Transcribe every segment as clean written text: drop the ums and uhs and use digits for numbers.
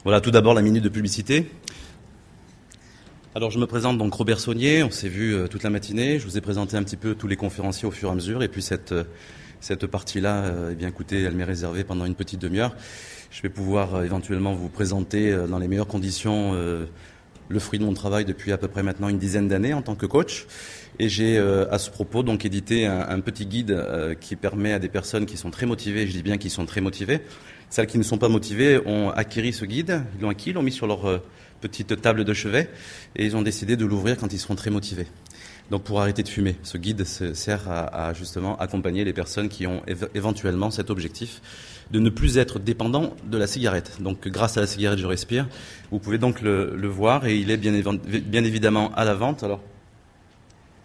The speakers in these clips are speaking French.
Voilà, tout d'abord la minute de publicité. Alors je me présente donc Robert Saunier, on s'est vu toute la matinée, je vous ai présenté un petit peu tous les conférenciers au fur et à mesure, et puis cette partie-là, eh bien écoutez, elle m'est réservée pendant une petite demi-heure. Je vais pouvoir éventuellement vous présenter dans les meilleures conditions le fruit de mon travail depuis à peu près maintenant une dizaine d'années en tant que coach. Et j'ai à ce propos donc édité un petit guide qui permet à des personnes qui sont très motivées, je dis bien qui sont très motivées, celles qui ne sont pas motivées ont acquis ce guide, ils l'ont acquis, ils l'ont mis sur leur petite table de chevet et ils ont décidé de l'ouvrir quand ils seront très motivés. Donc pour arrêter de fumer, ce guide sert à justement accompagner les personnes qui ont éventuellement cet objectif de ne plus être dépendant de la cigarette. Donc grâce à la cigarette Je Respire, vous pouvez donc le voir et il est bien évidemment à la vente. Alors,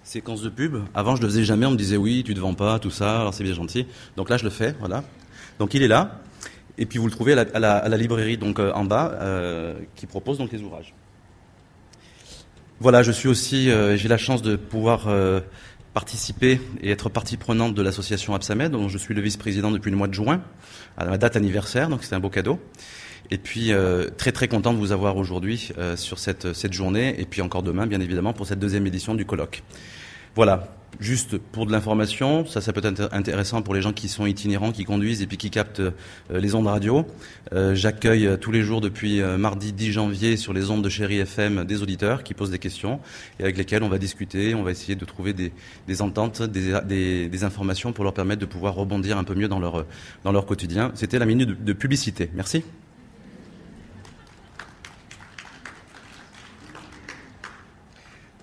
séquence de pub, avant je le faisais jamais, on me disait oui, tu te vends pas, tout ça, alors c'est bien gentil. Donc là je le fais, voilà. Donc il est là. Et puis vous le trouvez à la librairie donc en bas qui propose donc les ouvrages. Voilà, je suis aussi, j'ai la chance de pouvoir participer et être partie prenante de l'association Absamed, dont je suis le vice-président depuis le mois de juin, à ma date anniversaire, donc c'est un beau cadeau. Et puis très très content de vous avoir aujourd'hui sur cette journée, et puis encore demain bien évidemment pour cette deuxième édition du colloque. Voilà. Juste pour de l'information, ça peut être intéressant pour les gens qui sont itinérants, qui conduisent et puis qui captent les ondes radio. J'accueille tous les jours depuis mardi 10 janvier sur les ondes de Chéri FM des auditeurs qui posent des questions et avec lesquels on va discuter, on va essayer de trouver des ententes, des informations pour leur permettre de pouvoir rebondir un peu mieux dans leur quotidien. C'était la minute de publicité. Merci.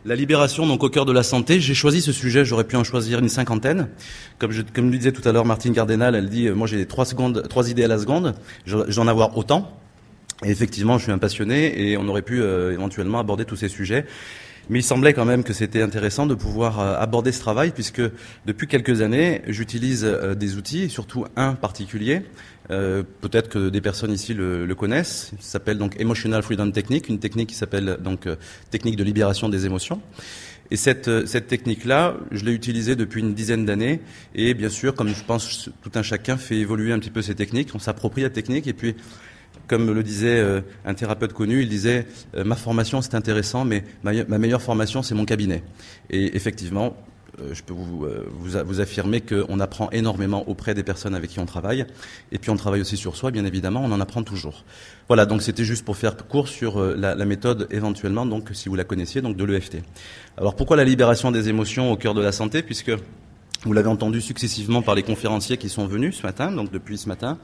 La libération, donc au cœur de la santé. J'ai choisi ce sujet, j'aurais pu en choisir une cinquantaine. Comme le disait tout à l'heure Martine Cardinal, elle dit, moi j'ai 3 idées à la seconde, j'en avoir autant. Et effectivement, je suis un passionné et on aurait pu éventuellement aborder tous ces sujets. Mais il semblait quand même que c'était intéressant de pouvoir aborder ce travail puisque depuis quelques années, j'utilise des outils, surtout un particulier. Peut-être que des personnes ici le connaissent. Il s'appelle donc Emotional Freedom Technique, une technique qui s'appelle donc technique de libération des émotions. Et cette technique-là, je l'ai utilisée depuis une dizaine d'années. Et bien sûr, comme je pense tout un chacun fait évoluer un petit peu ces techniques, on s'approprie la technique et puis comme le disait un thérapeute connu, il disait ma formation c'est intéressant, mais ma meilleure formation c'est mon cabinet. Et effectivement, je peux vous affirmer qu'on apprend énormément auprès des personnes avec qui on travaille. Et puis on travaille aussi sur soi, bien évidemment, on en apprend toujours. Voilà, donc c'était juste pour faire court sur la méthode éventuellement, donc si vous la connaissiez, donc de l'EFT. Alors pourquoi la libération des émotions au cœur de la santé, puisque vous l'avez entendu successivement par les conférenciers qui sont venus ce matin, donc depuis ce matin.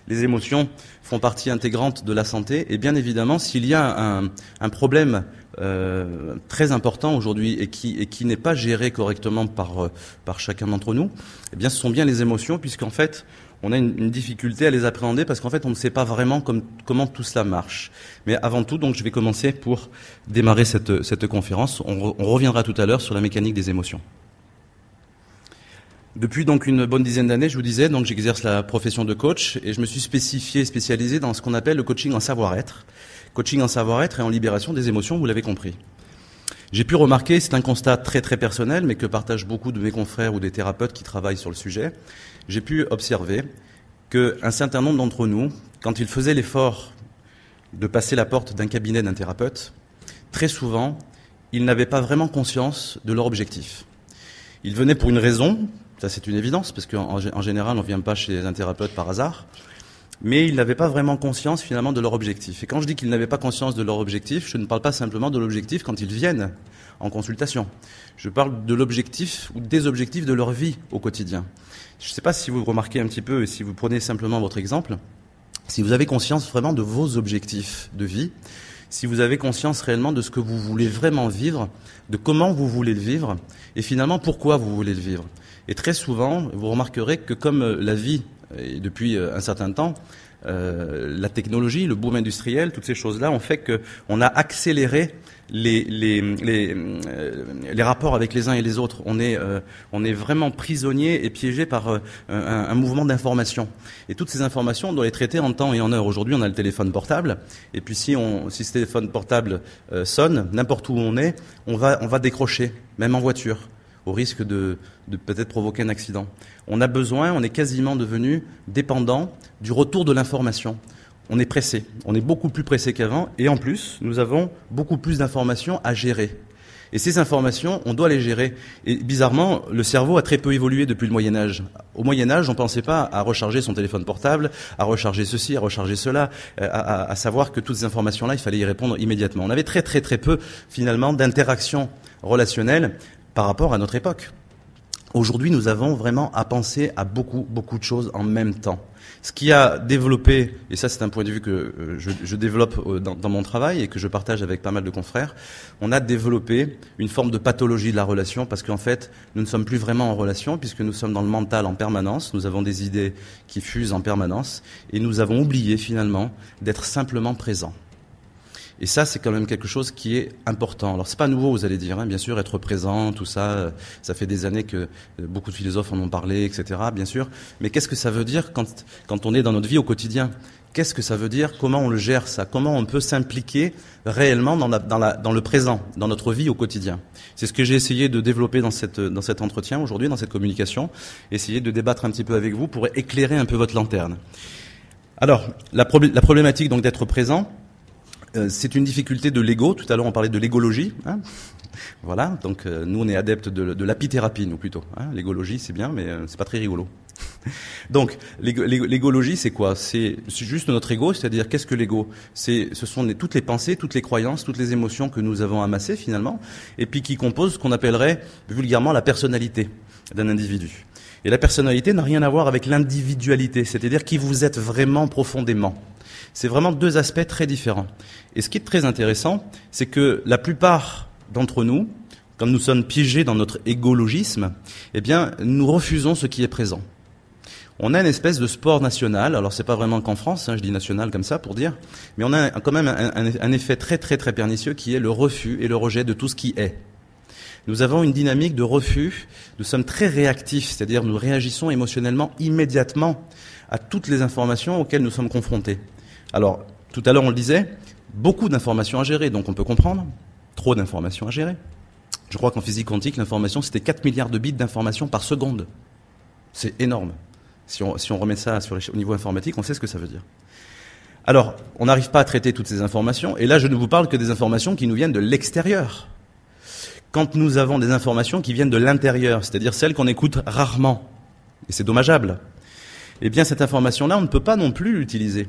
Les émotions font partie intégrante de la santé et bien évidemment, s'il y a un problème très important aujourd'hui et qui n'est pas géré correctement par chacun d'entre nous, eh bien, ce sont bien les émotions puisqu'en fait, on a une difficulté à les appréhender parce qu'en fait, on ne sait pas vraiment comment tout cela marche. Mais avant tout, donc, je vais commencer pour démarrer cette conférence. On reviendra tout à l'heure sur la mécanique des émotions. Depuis donc une bonne dizaine d'années, je vous disais, donc j'exerce la profession de coach et je me suis spécialisé dans ce qu'on appelle le coaching en savoir-être. Coaching en savoir-être et en libération des émotions, vous l'avez compris. J'ai pu remarquer, c'est un constat très très personnel, mais que partagent beaucoup de mes confrères ou des thérapeutes qui travaillent sur le sujet. J'ai pu observer qu'un certain nombre d'entre nous, quand ils faisaient l'effort de passer la porte d'un cabinet d'un thérapeute, très souvent, ils n'avaient pas vraiment conscience de leur objectif. Ils venaient pour une raison. Ça, c'est une évidence, parce qu'en général, on ne vient pas chez un thérapeute par hasard. Mais ils n'avaient pas vraiment conscience, finalement, de leur objectif. Et quand je dis qu'ils n'avaient pas conscience de leur objectif, je ne parle pas simplement de l'objectif quand ils viennent en consultation. Je parle de l'objectif ou des objectifs de leur vie au quotidien. Je ne sais pas si vous remarquez un petit peu, et si vous prenez simplement votre exemple, si vous avez conscience vraiment de vos objectifs de vie, si vous avez conscience réellement de ce que vous voulez vraiment vivre, de comment vous voulez le vivre, et finalement pourquoi vous voulez le vivre. Et très souvent, vous remarquerez que comme la vie, et depuis un certain temps, la technologie, le boom industriel, toutes ces choses-là ont fait qu'on a accéléré les rapports avec les uns et les autres. On est vraiment prisonnier et piégé par un mouvement d'information. Et toutes ces informations, on doit les traiter en temps et en heure. Aujourd'hui, on a le téléphone portable. Et puis si ce téléphone portable sonne, n'importe où on est, on va décrocher, même en voiture, au risque de peut-être provoquer un accident. On est quasiment devenu dépendant du retour de l'information. on est pressé. On est beaucoup plus pressé qu'avant. Et en plus, nous avons beaucoup plus d'informations à gérer. Et ces informations, on doit les gérer. Et bizarrement, le cerveau a très peu évolué depuis le Moyen-Âge. Au Moyen-Âge, on ne pensait pas à recharger son téléphone portable, à recharger ceci, à recharger cela, à savoir que toutes ces informations-là, il fallait y répondre immédiatement. On avait très peu, finalement, d'interactions relationnelles par rapport à notre époque. Aujourd'hui, nous avons vraiment à penser à beaucoup de choses en même temps. Ce qui a développé, et ça c'est un point de vue que je développe dans mon travail et que je partage avec pas mal de confrères, on a développé une forme de pathologie de la relation parce qu'en fait, nous ne sommes plus vraiment en relation puisque nous sommes dans le mental en permanence, nous avons des idées qui fusent en permanence et nous avons oublié finalement d'être simplement présents. Et ça, c'est quand même quelque chose qui est important. Alors, c'est pas nouveau, vous allez dire, hein, bien sûr, être présent, tout ça, ça fait des années que beaucoup de philosophes en ont parlé, etc., bien sûr. Mais qu'est-ce que ça veut dire quand on est dans notre vie au quotidien? Qu'est-ce que ça veut dire? Comment on le gère, ça? Comment on peut s'impliquer réellement dans le présent, dans notre vie au quotidien? C'est ce que j'ai essayé de développer dans cet entretien aujourd'hui, dans cette communication, essayer de débattre un petit peu avec vous pour éclairer un peu votre lanterne. Alors, la problématique donc d'être présent, c'est une difficulté de l'ego. Tout à l'heure, on parlait de l'égologie. Hein, voilà. Donc, nous, on est adeptes de l'apithérapie, nous plutôt. Hein, l'égologie, c'est bien, mais c'est pas très rigolo. Donc, l'égologie, c'est quoi? C'est juste notre ego, c'est-à-dire qu'est-ce que l'ego? Ce sont toutes les pensées, toutes les croyances, toutes les émotions que nous avons amassées finalement, et puis qui composent ce qu'on appellerait vulgairement la personnalité d'un individu. Et la personnalité n'a rien à voir avec l'individualité, c'est-à-dire qui vous êtes vraiment profondément. C'est vraiment deux aspects très différents. Et ce qui est très intéressant, c'est que la plupart d'entre nous, quand nous sommes piégés dans notre égologisme, eh bien, nous refusons ce qui est présent. On a une espèce de sport national, alors c'est pas vraiment qu'en France, hein, je dis national comme ça pour dire, mais on a quand même un effet très pernicieux qui est le refus et le rejet de tout ce qui est. Nous avons une dynamique de refus, nous sommes très réactifs, c'est-à-dire nous réagissons émotionnellement immédiatement à toutes les informations auxquelles nous sommes confrontés. Alors, tout à l'heure on le disait, beaucoup d'informations à gérer, donc on peut comprendre, trop d'informations à gérer. Je crois qu'en physique quantique, l'information c'était 4 milliards de bits d'informations par seconde. C'est énorme. Si on remet ça au niveau informatique, on sait ce que ça veut dire. Alors, on n'arrive pas à traiter toutes ces informations, et là je ne vous parle que des informations qui nous viennent de l'extérieur. Quand nous avons des informations qui viennent de l'intérieur, c'est-à-dire celles qu'on écoute rarement, et c'est dommageable, eh bien cette information-là, on ne peut pas non plus l'utiliser.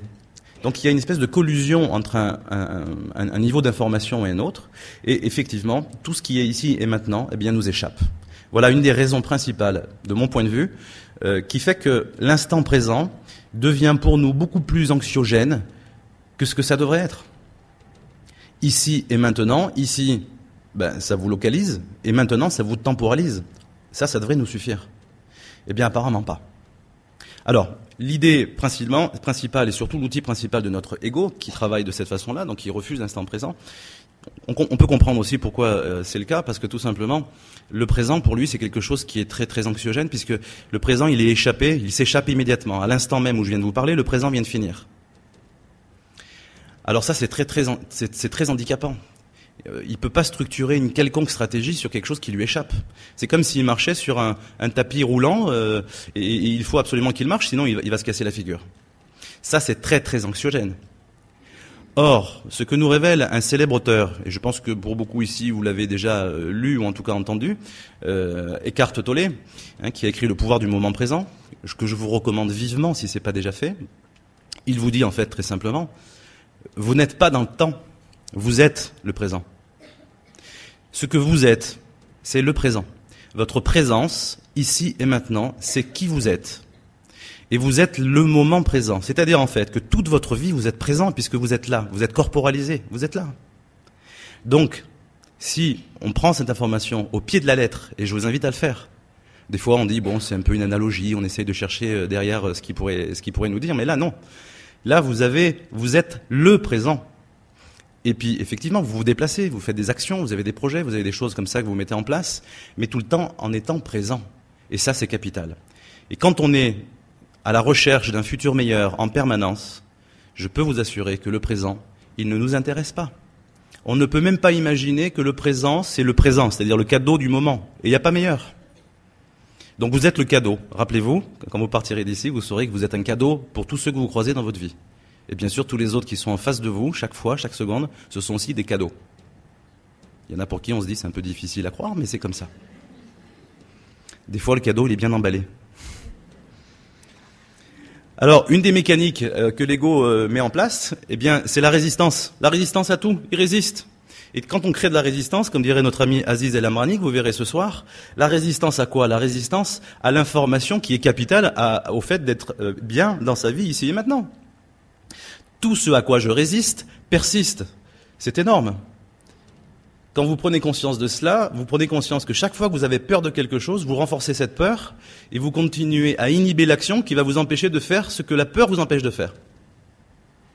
Donc il y a une espèce de collusion entre un niveau d'information et un autre, et effectivement, tout ce qui est ici et maintenant, eh bien, nous échappe. Voilà une des raisons principales, de mon point de vue, qui fait que l'instant présent devient pour nous beaucoup plus anxiogène que ce que ça devrait être. Ici et maintenant, ici, ça vous localise, et maintenant, ça vous temporalise. Ça devrait nous suffire. Eh bien, apparemment pas. Alors, l'idée principale et surtout l'outil principal de notre ego, qui travaille de cette façon-là, donc qui refuse l'instant présent, on peut comprendre aussi pourquoi c'est le cas, parce que tout simplement, le présent, pour lui, c'est quelque chose qui est très anxiogène, puisque le présent, il s'échappe immédiatement. À l'instant même où je viens de vous parler, le présent vient de finir. Alors ça, c'est très handicapant. Il peut pas structurer une quelconque stratégie sur quelque chose qui lui échappe. C'est comme s'il marchait sur un tapis roulant et il faut absolument qu'il marche, sinon il va se casser la figure. Ça, c'est très anxiogène. Or, ce que nous révèle un célèbre auteur, et je pense que pour beaucoup ici vous l'avez déjà lu ou en tout cas entendu, Eckhart Tolle, qui a écrit Le pouvoir du moment présent, que je vous recommande vivement si c'est pas déjà fait. Il vous dit en fait très simplement, vous n'êtes pas dans le temps. Vous êtes le présent. Ce que vous êtes, c'est le présent. Votre présence, ici et maintenant, c'est qui vous êtes. Et vous êtes le moment présent. C'est-à-dire en fait que toute votre vie, vous êtes présent puisque vous êtes là. Vous êtes corporalisé. Vous êtes là. Donc, si on prend cette information au pied de la lettre, et je vous invite à le faire, des fois on dit, bon, c'est un peu une analogie, on essaye de chercher derrière ce qui pourrait nous dire, mais là, non. Là, vous êtes le présent. Et puis, effectivement, vous vous déplacez, vous faites des actions, vous avez des projets, vous avez des choses comme ça que vous mettez en place, mais tout le temps en étant présent. Et ça, c'est capital. Et quand on est à la recherche d'un futur meilleur en permanence, je peux vous assurer que le présent, il ne nous intéresse pas. On ne peut même pas imaginer que le présent, c'est le présent, c'est-à-dire le cadeau du moment. Et il n'y a pas meilleur. Donc vous êtes le cadeau. Rappelez-vous, quand vous partirez d'ici, vous saurez que vous êtes un cadeau pour tous ceux que vous croisez dans votre vie. Et bien sûr, tous les autres qui sont en face de vous, chaque fois, chaque seconde, ce sont aussi des cadeaux. Il y en a pour qui on se dit c'est un peu difficile à croire, mais c'est comme ça. Des fois, le cadeau, il est bien emballé. Alors, une des mécaniques que l'ego met en place, eh bien, c'est la résistance. La résistance à tout. Il résiste. Et quand on crée de la résistance, comme dirait notre ami Aziz El Amrani, que vous verrez ce soir, la résistance à quoi? La résistance à l'information qui est capitale au fait d'être bien dans sa vie ici et maintenant. Tout ce à quoi je résiste persiste. C'est énorme. Quand vous prenez conscience de cela, vous prenez conscience que chaque fois que vous avez peur de quelque chose, vous renforcez cette peur et vous continuez à inhiber l'action qui va vous empêcher de faire ce que la peur vous empêche de faire.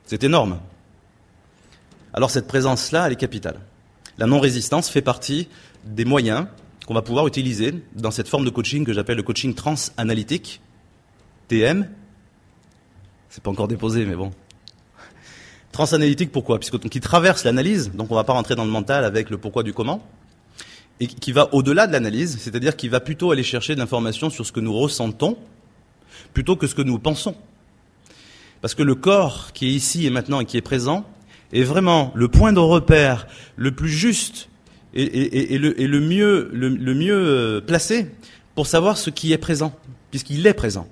C'est énorme. Alors cette présence-là, elle est capitale. La non-résistance fait partie des moyens qu'on va pouvoir utiliser dans cette forme de coaching que j'appelle le coaching transanalytique, TM. C'est pas encore déposé, mais bon. Transanalytique, pourquoi? Puisque donc il traverse l'analyse, donc on ne va pas rentrer dans le mental avec le pourquoi du comment, et qui va au-delà de l'analyse, c'est-à-dire qu'il va plutôt aller chercher de l'information sur ce que nous ressentons, plutôt que ce que nous pensons. Parce que le corps qui est ici et maintenant et qui est présent est vraiment le point de repère le plus juste et le mieux placé pour savoir ce qui est présent, puisqu'il est présent.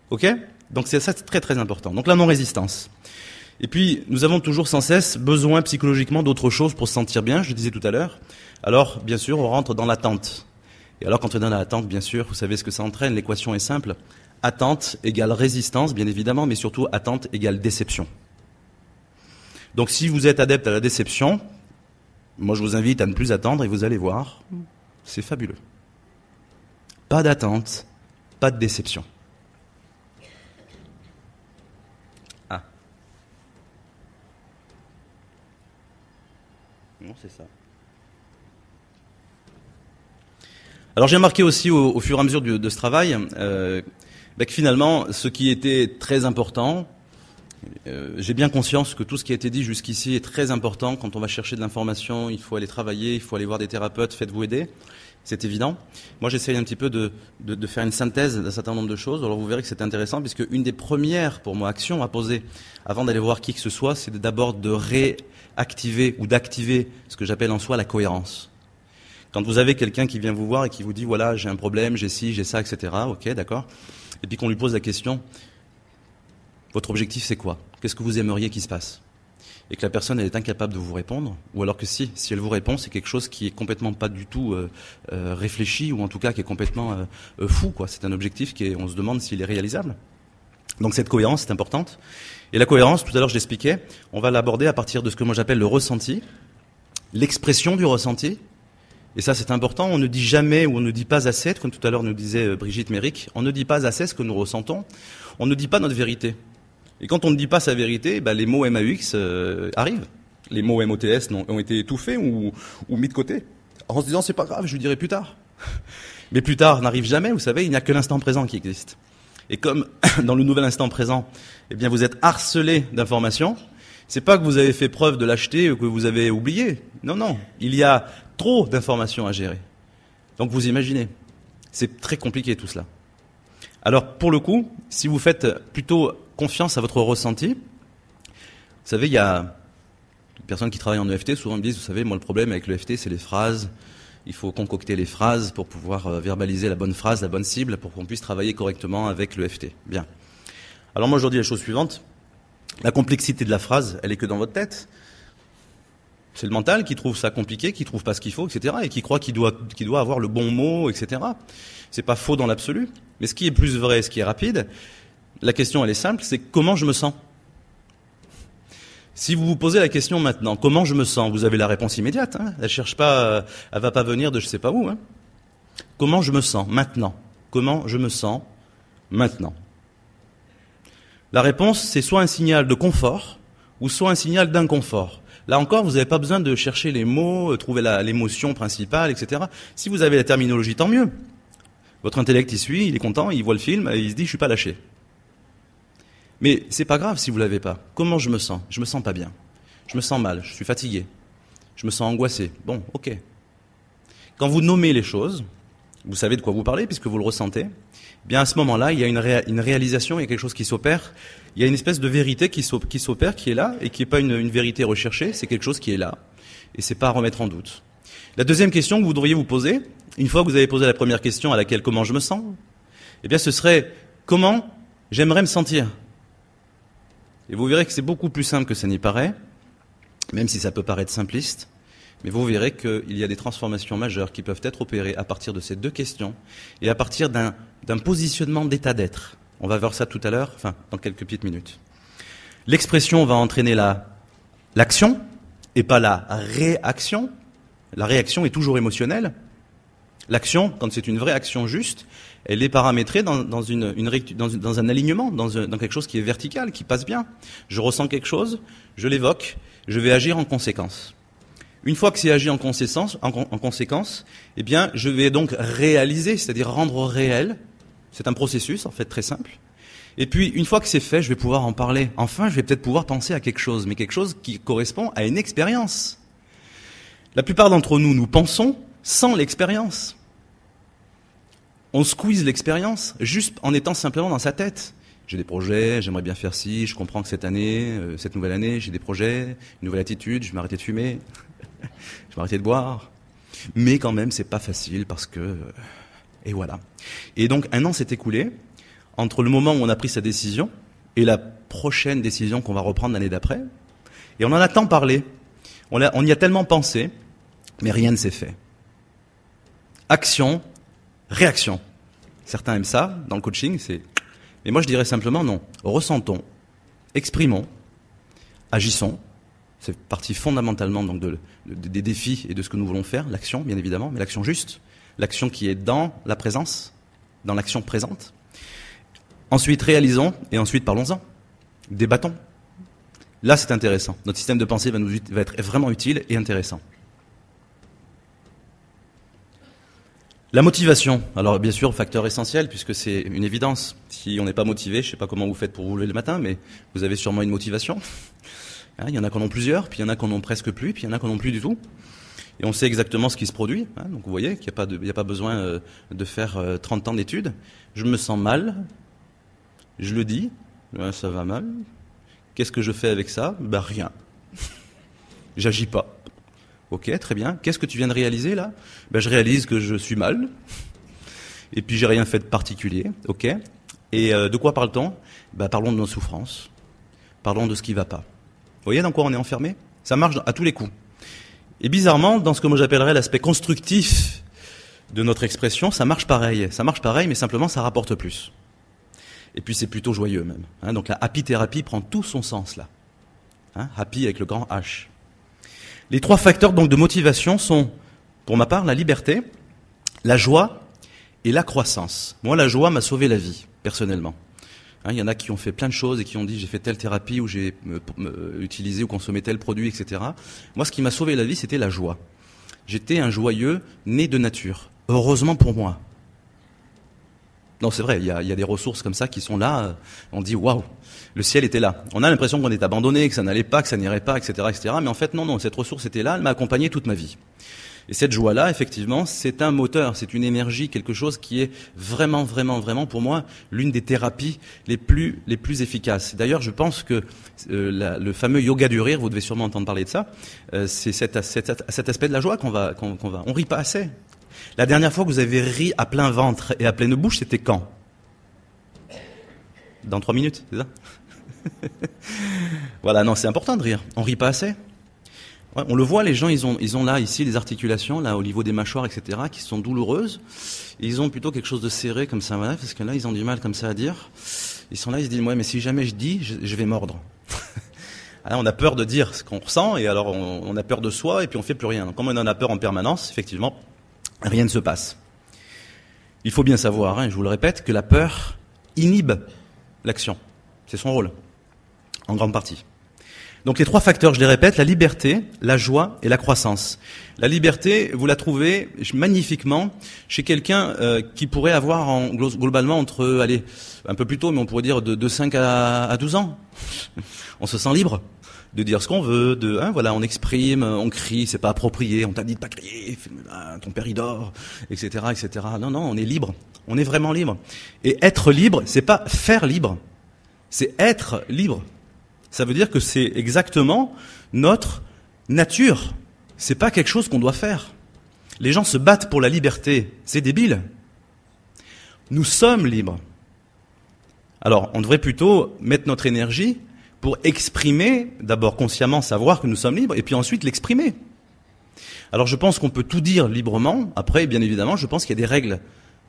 Ok? Donc c'est ça, c'est très très important. Donc la non-résistance. Et puis, nous avons toujours sans cesse besoin psychologiquement d'autre chose pour se sentir bien, je le disais tout à l'heure. Alors, bien sûr, on rentre dans l'attente. Et alors, quand on est dans l'attente, bien sûr, vous savez ce que ça entraîne, l'équation est simple. Attente égale résistance, bien évidemment, mais surtout attente égale déception. Donc, si vous êtes adepte à la déception, moi je vous invite à ne plus attendre et vous allez voir, c'est fabuleux. Pas d'attente, pas de déception. Non, c'est ça. Alors j'ai remarqué aussi au fur et à mesure de ce travail que finalement, ce qui était très important, j'ai bien conscience que tout ce qui a été dit jusqu'ici est très important. Quand on va chercher de l'information, il faut aller travailler, il faut aller voir des thérapeutes, faites-vous aider. C'est évident. Moi, j'essaye un petit peu de faire une synthèse d'un certain nombre de choses. Alors vous verrez que c'est intéressant, puisque une des premières, pour moi, actions à poser avant d'aller voir qui que ce soit, c'est d'abord de réactiver ou d'activer ce que j'appelle en soi la cohérence. Quand vous avez quelqu'un qui vient vous voir et qui vous dit, voilà, j'ai un problème, j'ai ci, j'ai ça, etc. Ok, d'accord. Et puis qu'on lui pose la question, votre objectif c'est quoi? Qu'est-ce que vous aimeriez qu'il se passe? Et que la personne elle est incapable de vous répondre, ou alors que si elle vous répond, c'est quelque chose qui est complètement pas du tout réfléchi, ou en tout cas qui est complètement fou, quoi. C'est un objectif on se demande s'il est réalisable. Donc cette cohérence est importante. Et la cohérence, tout à l'heure je l'expliquais, on va l'aborder à partir de ce que moi j'appelle le ressenti, l'expression du ressenti. Et ça c'est important, on ne dit jamais ou on ne dit pas assez, comme tout à l'heure nous disait Brigitte Méric, on ne dit pas assez ce que nous ressentons, on ne dit pas notre vérité. Et quand on ne dit pas sa vérité, les mots MAUX arrivent. Les mots MOTS ont été étouffés ou mis de côté, en se disant c'est pas grave, je lui dirai plus tard. Mais plus tard n'arrive jamais, vous savez, il n'y a que l'instant présent qui existe. Et comme dans le nouvel instant présent, eh bien vous êtes harcelé d'informations, c'est pas que vous avez fait preuve de lâcheté ou que vous avez oublié. Non, il y a trop d'informations à gérer. Donc vous imaginez, c'est très compliqué tout cela. Alors pour le coup, si vous faites plutôt confiance à votre ressenti, vous savez, il y a des personnes qui travaillent en EFT, souvent me disent, vous savez, moi le problème avec l'EFT, c'est les phrases. Il faut concocter les phrases pour pouvoir verbaliser la bonne phrase, la bonne cible, pour qu'on puisse travailler correctement avec l'EFT. Bien. Alors moi, je dis la chose suivante. La complexité de la phrase, elle est que dans votre tête. C'est le mental qui trouve ça compliqué, qui trouve pas ce qu'il faut, etc. et qui croit qu'il doit avoir le bon mot, etc. C'est pas faux dans l'absolu. Mais ce qui est plus vrai, ce qui est rapide, la question, elle est simple, c'est comment je me sens. Si vous vous posez la question maintenant, comment je me sens, vous avez la réponse immédiate. Hein, elle cherche pas, elle va pas venir de je sais pas où. Hein. Comment je me sens maintenant? Comment je me sens maintenant? La réponse, c'est soit un signal de confort, ou soit un signal d'inconfort. Là encore, vous n'avez pas besoin de chercher les mots, trouver l'émotion principale, etc. Si vous avez la terminologie, tant mieux. Votre intellect y suit, il est content, il voit le film, et il se dit, je suis pas lâché. Mais c'est pas grave si vous l'avez pas. Comment je me sens? Je me sens pas bien. Je me sens mal, je suis fatigué. Je me sens angoissé. Bon, ok. Quand vous nommez les choses, vous savez de quoi vous parlez puisque vous le ressentez, eh bien à ce moment-là, il y a une réalisation, il y a quelque chose qui s'opère, il y a une espèce de vérité qui s'opère, qui est là, et qui n'est pas une vérité recherchée, c'est quelque chose qui est là, et c'est pas à remettre en doute. La deuxième question que vous devriez vous poser, une fois que vous avez posé la première question à laquelle comment je me sens, eh bien ce serait comment j'aimerais me sentir. Et vous verrez que c'est beaucoup plus simple que ça n'y paraît, même si ça peut paraître simpliste, mais vous verrez qu'il y a des transformations majeures qui peuvent être opérées à partir de ces deux questions et à partir d'un positionnement d'état d'être. On va voir ça tout à l'heure, enfin dans quelques petites minutes. L'expression va entraîner l'action et pas la réaction. La réaction est toujours émotionnelle. L'action, quand c'est une vraie action juste, elle est paramétrée dans un alignement, dans quelque chose qui est vertical, qui passe bien. Je ressens quelque chose, je l'évoque, je vais agir en conséquence. Une fois que c'est agi en conséquence, eh bien, je vais donc réaliser, c'est-à-dire rendre réel. C'est un processus, en fait, très simple. Et puis, une fois que c'est fait, je vais pouvoir en parler. Enfin, je vais peut-être pouvoir penser à quelque chose, mais quelque chose qui correspond à une expérience. La plupart d'entre nous, nous pensons sans l'expérience. On squeeze l'expérience juste en étant simplement dans sa tête. J'ai des projets, j'aimerais bien faire ci, je comprends que cette nouvelle année, j'ai des projets, une nouvelle attitude, je vais m'arrêter de fumer, je vais m'arrêter de boire. Mais quand même, c'est pas facile parce que... Et voilà. Et donc, 1 an s'est écoulé entre le moment où on a pris sa décision et la prochaine décision qu'on va reprendre l'année d'après. Et on en a tant parlé, on y a tellement pensé, mais rien ne s'est fait. Action, réaction. Certains aiment ça, dans le coaching, c'est... Mais moi je dirais simplement non. Ressentons, exprimons, agissons. C'est partie fondamentalement donc des défis et de ce que nous voulons faire, l'action bien évidemment, mais l'action juste, l'action qui est dans la présence, dans l'action présente. Ensuite réalisons et ensuite parlons-en, débattons. Là c'est intéressant. Notre système de pensée va être vraiment utile et intéressant. La motivation, alors bien sûr, facteur essentiel, puisque c'est une évidence. Si on n'est pas motivé, je ne sais pas comment vous faites pour vous lever le matin, mais vous avez sûrement une motivation. Il y en a qui en ont plusieurs, puis il y en a qui en ont presque plus, puis il y en a qui en ont plus du tout. Et on sait exactement ce qui se produit. Donc vous voyez qu'il n'y a pas besoin de faire 30 ans d'études. Je me sens mal, je le dis, ça va mal. Qu'est-ce que je fais avec ça ? Rien. J'agis pas. Ok, très bien. Qu'est-ce que tu viens de réaliser là ? Je réalise que je suis mal. Et puis j'ai rien fait de particulier. Ok. Et de quoi parle-t-on ? Parlons de nos souffrances. Parlons de ce qui va pas. Vous voyez dans quoi on est enfermé ? Ça marche à tous les coups. Et bizarrement, dans ce que moi j'appellerais l'aspect constructif de notre expression, ça marche pareil. Ça marche pareil, mais simplement ça rapporte plus. Et puis c'est plutôt joyeux même. Donc la happy thérapie prend tout son sens là. Happy avec le grand H. Les 3 facteurs donc de motivation sont, pour ma part, la liberté, la joie et la croissance. Moi, la joie m'a sauvé la vie, personnellement. Il y en a qui ont fait plein de choses et qui ont dit j'ai fait telle thérapie ou j'ai utilisé ou consommé tel produit, etc. Moi, ce qui m'a sauvé la vie, c'était la joie. J'étais un joyeux né de nature. Heureusement pour moi. Non, c'est vrai, il y a des ressources comme ça qui sont là. On dit waouh, le ciel était là. On a l'impression qu'on est abandonné, que ça n'allait pas, que ça n'irait pas, etc., etc. Mais en fait, non, cette ressource était là, elle m'a accompagné toute ma vie. Et cette joie-là, effectivement, c'est un moteur, c'est une énergie, quelque chose qui est vraiment, vraiment, vraiment, pour moi, l'une des thérapies les plus efficaces. D'ailleurs, je pense que le fameux yoga du rire, vous devez sûrement entendre parler de ça, c'est cet aspect de la joie on rit pas assez. La dernière fois que vous avez ri à plein ventre et à pleine bouche, c'était quand ? Dans 3 minutes, c'est ça ? Voilà, non, c'est important de rire. On rit pas assez. Ouais, on le voit, les gens, ils ont là, ici, les articulations, là, au niveau des mâchoires, etc., qui sont douloureuses. Et ils ont plutôt quelque chose de serré, comme ça, voilà, parce que là, ils ont du mal, comme ça, à dire. Ils sont là, ils se disent, ouais, mais si jamais je dis, je vais mordre. Alors, on a peur de dire ce qu'on ressent, et alors, on a peur de soi, et puis on fait plus rien. Donc, comme on en a peur en permanence, effectivement, rien ne se passe. Il faut bien savoir, je vous le répète, que la peur inhibe l'action. C'est son rôle, en grande partie. Donc les 3 facteurs, je les répète, la liberté, la joie et la croissance. La liberté, vous la trouvez magnifiquement chez quelqu'un qui pourrait avoir globalement entre, un peu plus tôt, mais on pourrait dire de 5 à 12 ans. On se sent libre. de dire ce qu'on veut, voilà, on exprime, on crie, c'est pas approprié, on t'a dit de pas crier, ton père il dort, etc., etc. Non, non, on est libre, on est vraiment libre. Et être libre, c'est pas faire libre, c'est être libre. Ça veut dire que c'est exactement notre nature. C'est pas quelque chose qu'on doit faire. Les gens se battent pour la liberté, c'est débile. Nous sommes libres. Alors, on devrait plutôt mettre notre énergie pour exprimer, d'abord consciemment savoir que nous sommes libres, et puis ensuite l'exprimer. Alors je pense qu'on peut tout dire librement. Après, bien évidemment, je pense qu'il y a des règles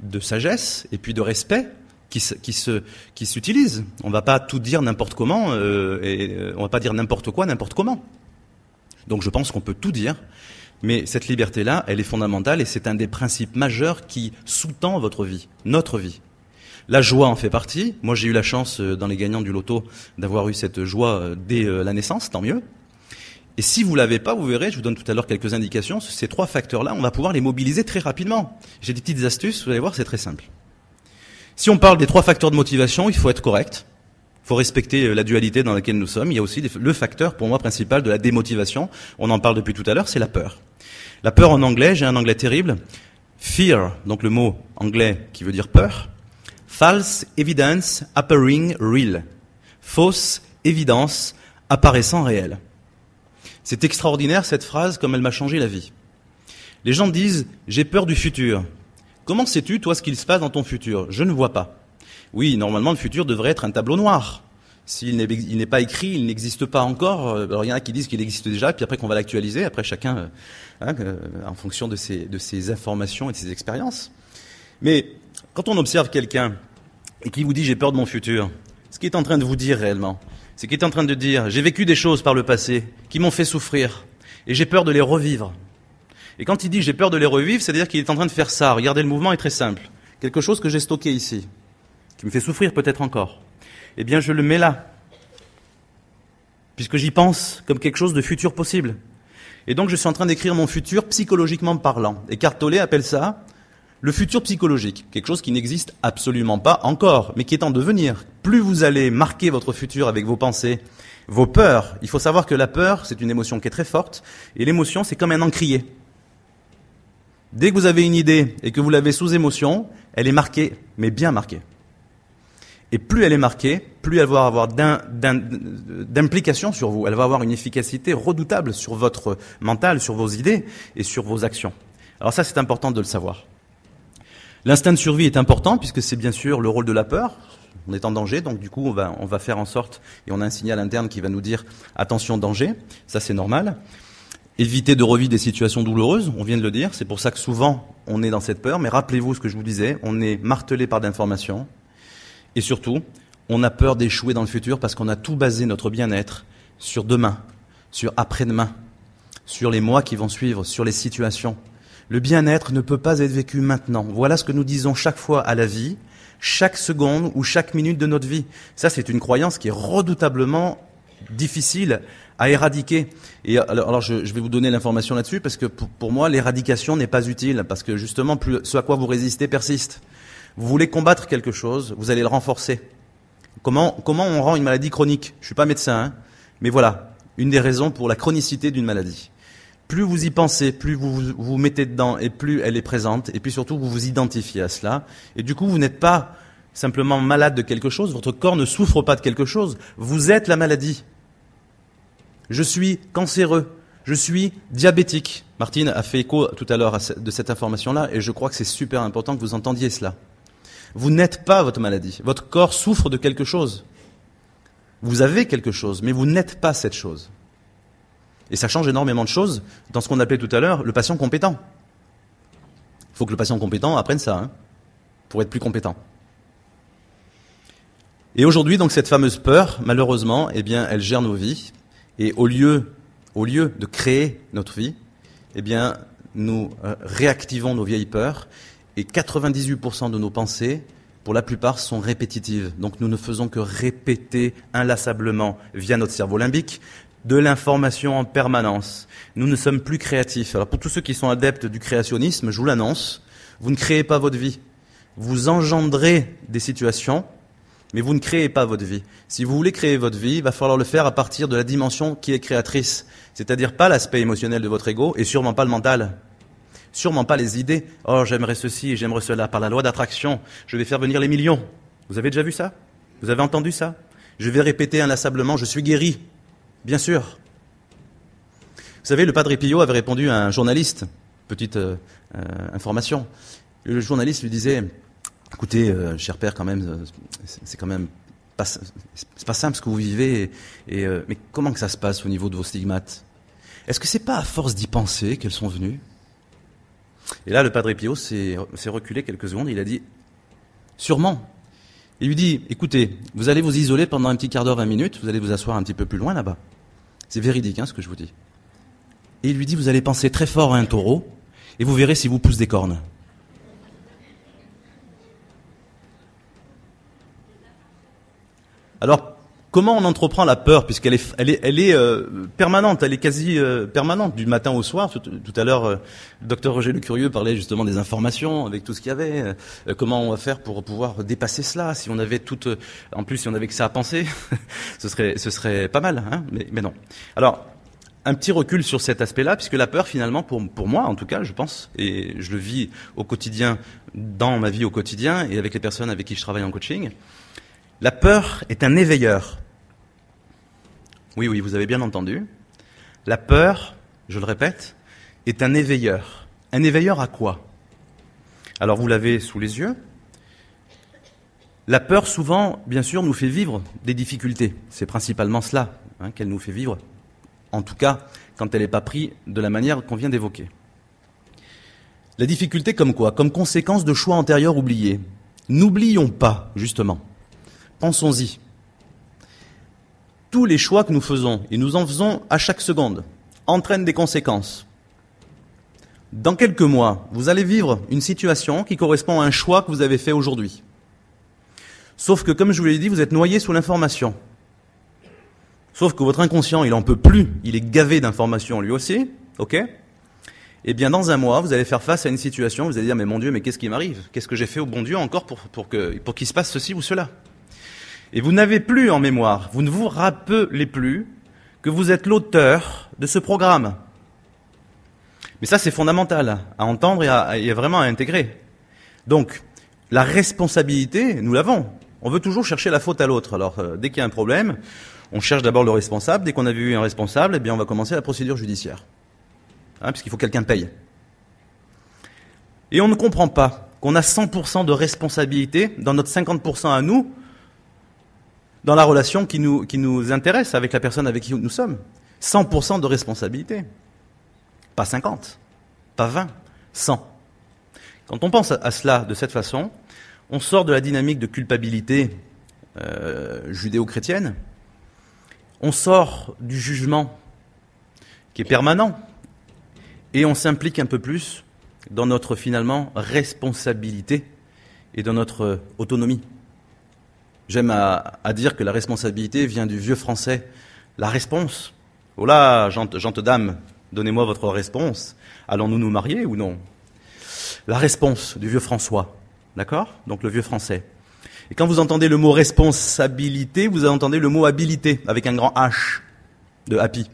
de sagesse et puis de respect qui s'utilisent. On ne va pas tout dire n'importe comment, on ne va pas dire n'importe quoi, n'importe comment. Donc je pense qu'on peut tout dire, mais cette liberté-là, elle est fondamentale et c'est un des principes majeurs qui sous-tend votre vie, notre vie. La joie en fait partie. Moi, j'ai eu la chance, dans les gagnants du loto, d'avoir eu cette joie dès la naissance, tant mieux. Et si vous l'avez pas, vous verrez, je vous donne tout à l'heure quelques indications, ces trois facteurs-là, on va pouvoir les mobiliser très rapidement. J'ai des petites astuces, vous allez voir, c'est très simple. Si on parle des trois facteurs de motivation, il faut être correct. Il faut respecter la dualité dans laquelle nous sommes. Il y a aussi le facteur, pour moi, principal de la démotivation. On en parle depuis tout à l'heure, c'est la peur. La peur en anglais, j'ai un anglais terrible. Fear, donc le mot anglais qui veut dire peur. False evidence appearing real. Fausse évidence apparaissant réelle. C'est extraordinaire cette phrase, comme elle m'a changé la vie. Les gens me disent « j'ai peur du futur ». Comment sais-tu, toi, ce qu'il se passe dans ton futur? Je ne vois pas. Oui, normalement, le futur devrait être un tableau noir. S'il n'est pas écrit, il n'existe pas encore. Alors, il y en a qui disent qu'il existe déjà, puis après qu'on va l'actualiser, après chacun, en fonction de ses informations et de ses expériences. Mais quand on observe quelqu'un et qui vous dit « j'ai peur de mon futur », ce qu'il est en train de vous dire réellement, c'est qu'il est en train de dire « j'ai vécu des choses par le passé qui m'ont fait souffrir et j'ai peur de les revivre ». Et quand il dit « j'ai peur de les revivre », c'est-à-dire qu'il est en train de faire ça. Regardez, le mouvement est très simple. Quelque chose que j'ai stocké ici, qui me fait souffrir peut-être encore. Eh bien, je le mets là, puisque j'y pense comme quelque chose de futur possible. Et donc, je suis en train d'écrire mon futur psychologiquement parlant. Et Eckhart Tolle appelle ça le futur psychologique, quelque chose qui n'existe absolument pas encore, mais qui est en devenir. Plus vous allez marquer votre futur avec vos pensées, vos peurs, il faut savoir que la peur, c'est une émotion qui est très forte, et l'émotion, c'est comme un encrier. Dès que vous avez une idée et que vous l'avez sous émotion, elle est marquée, mais bien marquée. Et plus elle est marquée, plus elle va avoir d'implication sur vous. Elle va avoir une efficacité redoutable sur votre mental, sur vos idées et sur vos actions. Alors ça, c'est important de le savoir. L'instinct de survie est important puisque c'est bien sûr le rôle de la peur. On est en danger, donc du coup, on va faire en sorte, et on a un signal interne qui va nous dire « attention, danger », ça c'est normal. Éviter de revivre des situations douloureuses, on vient de le dire, c'est pour ça que souvent on est dans cette peur, mais rappelez-vous ce que je vous disais, on est martelé par d'informations, et surtout, on a peur d'échouer dans le futur parce qu'on a tout basé notre bien-être sur demain, sur après-demain, sur les mois qui vont suivre, sur les situations. Le bien-être ne peut pas être vécu maintenant. Voilà ce que nous disons chaque fois à la vie, chaque seconde ou chaque minute de notre vie. Ça, c'est une croyance qui est redoutablement difficile à éradiquer. Et alors je vais vous donner l'information là-dessus parce que pour moi, l'éradication n'est pas utile parce que justement, plus ce à quoi vous résistez persiste. Vous voulez combattre quelque chose, vous allez le renforcer. Comment on rend une maladie chronique? Je suis pas médecin, hein, mais voilà, une des raisons pour la chronicité d'une maladie. Plus vous y pensez, plus vous mettez dedans et plus elle est présente et puis surtout vous vous identifiez à cela. Et du coup, vous n'êtes pas simplement malade de quelque chose, votre corps ne souffre pas de quelque chose, vous êtes la maladie. Je suis cancéreux, je suis diabétique. Martine a fait écho tout à l'heure de cette information-là et je crois que c'est super important que vous entendiez cela. Vous n'êtes pas votre maladie, votre corps souffre de quelque chose. Vous avez quelque chose, mais vous n'êtes pas cette chose. Et ça change énormément de choses dans ce qu'on appelait tout à l'heure le patient compétent. Il faut que le patient compétent apprenne ça, pour être plus compétent. Et aujourd'hui, donc, cette fameuse peur, malheureusement, eh bien, elle gère nos vies. Et au lieu de créer notre vie, eh bien, nous réactivons nos vieilles peurs. Et 98% de nos pensées, pour la plupart, sont répétitives. Donc nous ne faisons que répéter inlassablement, via notre cerveau limbique, de l'information en permanence. Nous ne sommes plus créatifs. Alors pour tous ceux qui sont adeptes du créationnisme, je vous l'annonce, vous ne créez pas votre vie. Vous engendrez des situations Mais vous ne créez pas votre vie. Si vous voulez créer votre vie, il va falloir le faire à partir de la dimension qui est créatrice. C'est-à-dire pas l'aspect émotionnel de votre ego et sûrement pas le mental. Sûrement pas les idées. Oh, j'aimerais ceci et j'aimerais cela. Par la loi d'attraction, je vais faire venir les millions. Vous avez déjà vu ça? Vous avez entendu ça? Je vais répéter inlassablement, je suis guéri. Bien sûr. Vous savez, le Padre Pio avait répondu à un journaliste. Petite information. Le journaliste lui disait... Écoutez, cher père, quand même, c'est quand même pas, c'est pas simple ce que vous vivez. Mais comment que ça se passe au niveau de vos stigmates? Est-ce que c'est pas à force d'y penser qu'elles sont venues? Et là, le Padre Pio s'est reculé quelques secondes. Il a dit, sûrement. Il lui dit, écoutez, vous allez vous isoler pendant un petit quart d'heure, 20 minutes. Vous allez vous asseoir un petit peu plus loin là-bas. C'est véridique, hein, ce que je vous dis. Et il lui dit, vous allez penser très fort à un taureau, et vous verrez s'il vous pousse des cornes. Alors, comment on entreprend la peur, puisqu'elle est permanente, elle est quasi permanente, du matin au soir. Tout à l'heure, le docteur Roger Le Curieux parlait justement des informations, avec tout ce qu'il y avait. Comment on va faire pour pouvoir dépasser cela? Si on avait en plus, si on avait que ça à penser, ce serait pas mal, hein, mais non. Alors, un petit recul sur cet aspect-là, puisque la peur, finalement, pour moi, en tout cas, je pense, et je le vis au quotidien, dans ma vie au quotidien, et avec les personnes avec qui je travaille en coaching, la peur est un éveilleur. Oui, vous avez bien entendu. La peur, je le répète, est un éveilleur. Un éveilleur à quoi? Alors, vous l'avez sous les yeux. La peur, souvent, bien sûr, nous fait vivre des difficultés. C'est principalement cela, hein, qu'elle nous fait vivre. En tout cas, quand elle n'est pas prise de la manière qu'on vient d'évoquer. La difficulté comme quoi? Comme conséquence de choix antérieurs oubliés. N'oublions pas, justement. Pensons-y. Tous les choix que nous faisons, et nous en faisons à chaque seconde, entraînent des conséquences. Dans quelques mois, vous allez vivre une situation qui correspond à un choix que vous avez fait aujourd'hui. Sauf que, comme je vous l'ai dit, vous êtes noyé sous l'information. Sauf que votre inconscient, il en peut plus, il est gavé d'informations lui aussi, ok? Eh bien, dans un mois, vous allez faire face à une situation, vous allez dire, mais mon Dieu, mais qu'est-ce qui m'arrive? Qu'est-ce que j'ai fait au bon Dieu encore pour qu'il se passe ceci ou cela? Et vous n'avez plus en mémoire, vous ne vous rappelez plus que vous êtes l'auteur de ce programme. Mais ça, c'est fondamental à entendre et vraiment à intégrer. Donc, la responsabilité, nous l'avons. On veut toujours chercher la faute à l'autre. Alors, dès qu'il y a un problème, on cherche d'abord le responsable. Dès qu'on a vu un responsable, eh bien, on va commencer la procédure judiciaire. Hein, puisqu'il faut que quelqu'un paye. Et on ne comprend pas qu'on a 100% de responsabilité dans notre 50% à nous, dans la relation qui nous intéresse avec la personne avec qui nous sommes. 100% de responsabilité. Pas 50, pas 20, 100. Quand on pense à cela de cette façon, on sort de la dynamique de culpabilité judéo-chrétienne, on sort du jugement qui est permanent, et on s'implique un peu plus dans notre, finalement, responsabilité et dans notre autonomie. J'aime à dire que la responsabilité vient du vieux français. La réponse. Oh là, gente dame, donnez-moi votre réponse. Allons-nous nous marier ou non? La réponse du vieux François. D'accord? Donc le vieux français. Et quand vous entendez le mot responsabilité, vous entendez le mot habilité, avec un grand H, de happy.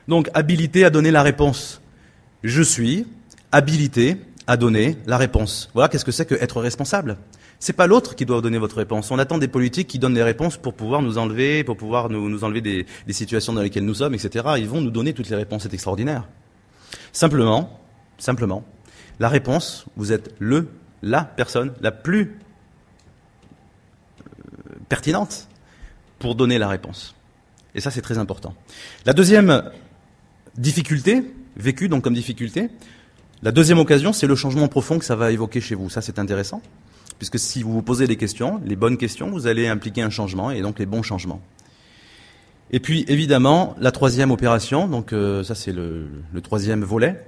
Donc habilité à donner la réponse. Je suis habilité à donner la réponse. Voilà qu'est-ce que c'est que être responsable. C'est pas l'autre qui doit donner votre réponse. On attend des politiques qui donnent des réponses pour pouvoir nous enlever, nous enlever des situations dans lesquelles nous sommes, etc. Ils vont nous donner toutes les réponses. C'est extraordinaire. Simplement, la réponse, vous êtes la personne la plus pertinente pour donner la réponse. Et ça, c'est très important. La deuxième difficulté, vécue donc comme difficulté, la deuxième occasion, c'est le changement profond que ça va évoquer chez vous. Ça, c'est intéressant. Puisque si vous vous posez des questions, les bonnes questions, vous allez impliquer un changement, et donc les bons changements. Et puis, évidemment, la troisième opération, donc ça c'est le troisième volet,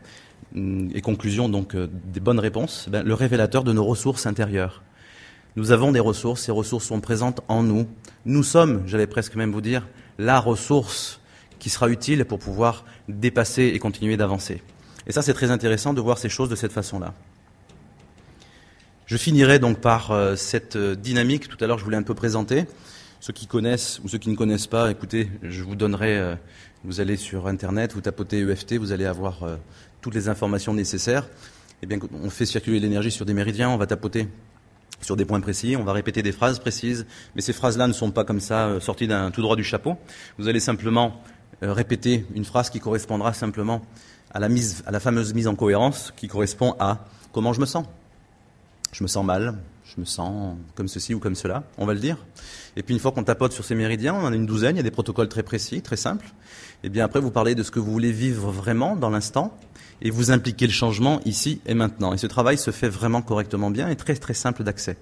et conclusion donc des bonnes réponses, le révélateur de nos ressources intérieures. Nous avons des ressources, ces ressources sont présentes en nous. Nous sommes, j'allais presque même vous dire, la ressource qui sera utile pour pouvoir dépasser et continuer d'avancer. Et ça, c'est très intéressant de voir ces choses de cette façon-là. Je finirai donc par cette dynamique. Tout à l'heure, je voulais un peu présenter. Ceux qui connaissent ou ceux qui ne connaissent pas, écoutez, je vous donnerai, vous allez sur Internet, vous tapotez EFT, vous allez avoir toutes les informations nécessaires. Eh bien, on fait circuler l'énergie sur des méridiens, on va tapoter sur des points précis, on va répéter des phrases précises, mais ces phrases-là ne sont pas comme ça sorties tout droit du chapeau. Vous allez simplement répéter une phrase qui correspondra simplement à la fameuse mise en cohérence, qui correspond à comment je me sens. Je me sens mal, je me sens comme ceci ou comme cela, on va le dire. Et puis une fois qu'on tapote sur ces méridiens, on en a une douzaine, il y a des protocoles très précis, très simples. Et bien après, vous parlez de ce que vous voulez vivre vraiment dans l'instant et vous impliquez le changement ici et maintenant. Et ce travail se fait vraiment correctement bien et très très simple d'accès.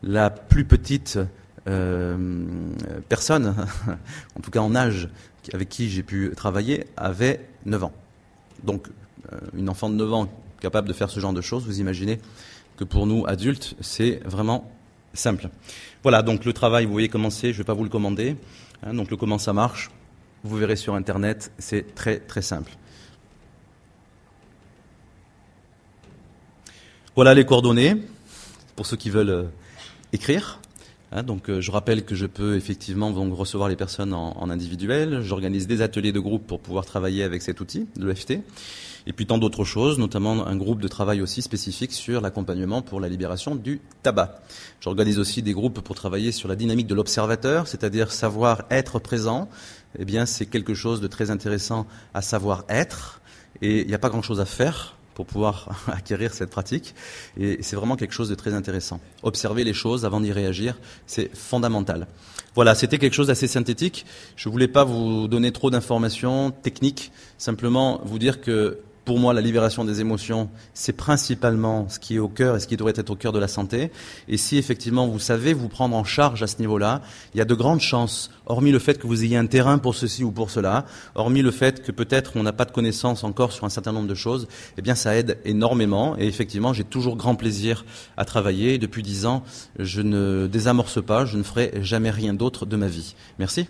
La plus petite personne, en tout cas en âge, avec qui j'ai pu travailler, avait 9 ans. Donc une enfant de 9 ans capable de faire ce genre de choses, vous imaginez que pour nous, adultes, c'est vraiment simple. Voilà, donc le travail, vous voyez comment c'est, je ne vais pas vous le commander. Donc le comment ça marche, vous verrez sur Internet, c'est très très simple. Voilà les coordonnées, pour ceux qui veulent écrire. Donc je rappelle que je peux effectivement donc recevoir les personnes en individuel. J'organise des ateliers de groupe pour pouvoir travailler avec cet outil, l'EFT. Et puis tant d'autres choses, notamment un groupe de travail aussi spécifique sur l'accompagnement pour la libération du tabac. J'organise aussi des groupes pour travailler sur la dynamique de l'observateur, c'est-à-dire savoir être présent. Eh bien, c'est quelque chose de très intéressant à savoir être. Et il n'y a pas grand-chose à faire pour pouvoir acquérir cette pratique. Et c'est vraiment quelque chose de très intéressant. Observer les choses avant d'y réagir, c'est fondamental. Voilà, c'était quelque chose d'assez synthétique. Je ne voulais pas vous donner trop d'informations techniques, simplement vous dire que pour moi, la libération des émotions, c'est principalement ce qui est au cœur et ce qui devrait être au cœur de la santé. Et si effectivement vous savez vous prendre en charge à ce niveau-là, il y a de grandes chances, hormis le fait que vous ayez un terrain pour ceci ou pour cela, hormis le fait que peut-être on n'a pas de connaissances encore sur un certain nombre de choses, eh bien ça aide énormément. Et effectivement, j'ai toujours grand plaisir à travailler. Et depuis 10 ans, je ne désamorce pas, je ne ferai jamais rien d'autre de ma vie. Merci.